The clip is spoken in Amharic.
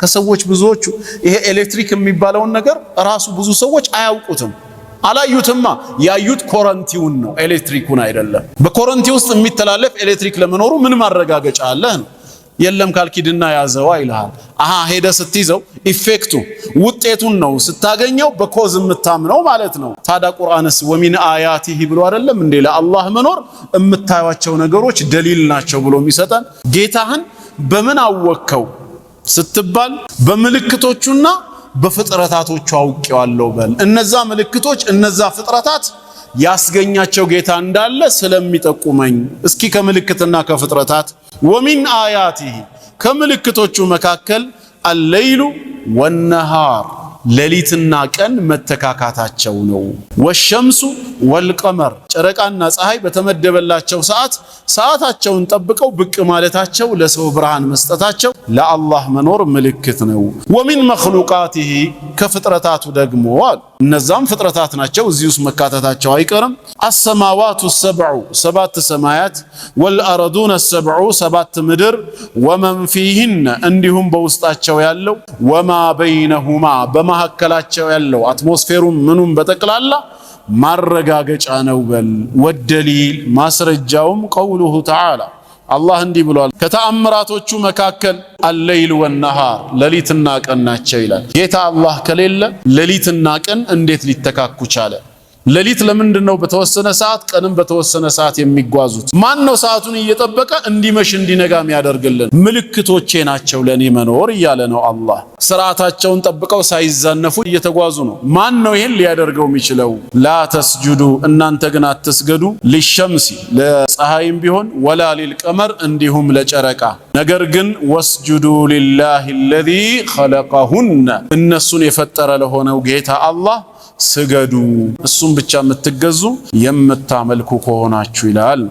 ከሰዎች ብዙዎቹ ይሄ ኤሌክትሪክ የሚባለውን ነገር ራሱ ብዙ ሰዎች አያውቁትም። አላዩትማ። ያዩት ኮረንቲውን ነው፣ ኤሌክትሪኩን አይደለም። በኮረንቲ ውስጥ የሚተላለፍ ኤሌክትሪክ ለመኖሩ ምን ማረጋገጫ አለህ ነው። የለም ካልኪድና ያዘው አይልሃል። ሄደ ስትይዘው ኢፌክቱ ውጤቱን ነው ስታገኘው በኮዝ የምታምነው ማለት ነው። ታዲያ ቁርአንስ ወሚን አያቲሂ ብሎ አይደለም እንዴ ለአላህ መኖር የምታዩቸው ነገሮች ደሊል ናቸው ብሎ የሚሰጠን? ጌታህን በምን አወከው ስትባል በምልክቶቹና በፍጥረታቶቹ አውቄዋለሁ በል። እነዛ ምልክቶች እነዛ ፍጥረታት ያስገኛቸው ጌታ እንዳለ ስለሚጠቁመኝ። እስኪ ከምልክትና ከፍጥረታት ወሚን አያቲሂ ከምልክቶቹ መካከል አለይሉ ወነሃር ሌሊትና ቀን መተካካታቸው ነው። ወሸምሱ ወልቀመር ጨረቃና ፀሐይ በተመደበላቸው ሰዓታቸውን ጠብቀው ብቅ ማለታቸው ለሰው ብርሃን መስጠታቸው ለአላህ መኖር ምልክት ነው። ወሚን መኽሉቃቲሂ ከፍጥረታቱ ደግሞ እነዛም ፍጥረታት ናቸው፣ እዚህ ውስጥ መካተታቸው አይቀርም። አሰማዋቱ ሰብዑ ሰባት ሰማያት፣ ወልአረዱነ ሰብዑ ሰባት ምድር፣ ወመን ፊሂነ እንዲሁም በውስጣቸው ያለው፣ ወማ በይነሁማ በመካከላቸው ያለው አትሞስፌሩም ምኑም በጠቅላላ ማረጋገጫ ነው በል። ወደሊል ማስረጃውም ቀውሉሁ ተዓላ አላህ እንዲህ ብሏል፣ ከተአምራቶቹ መካከል አለይል ወነሃር ሌሊትና ቀን ናቸው ይላል። ጌታ አላህ ከሌለ ሌሊትና ቀን እንዴት ሊተካኩ ቻለ? ሌሊት ለምንድነው በተወሰነ ሰዓት ቀንም በተወሰነ ሰዓት የሚጓዙት? ማን ነው ሰዓቱን እየጠበቀ እንዲመሽ እንዲነጋ የሚያደርግልን? ምልክቶቼ ናቸው ለኔ መኖር እያለ ነው አላህ። ስርዓታቸውን ጠብቀው ሳይዛነፉ እየተጓዙ ነው። ማን ነው ይሄን ሊያደርገው የሚችለው? ላ ተስጁዱ እናንተ ግን አትስገዱ፣ ሊሸምሲ ለፀሐይም ቢሆን ወላ ሊልቀመር እንዲሁም ለጨረቃ፣ ነገር ግን ወስጁዱ ሊላሂ አለዚ ኸለቀሁነ እነሱን የፈጠረ ለሆነው ጌታ አላህ ስገዱ፣ እሱም ብቻ የምትገዙ የምታመልኩ ከሆናችሁ ይላል።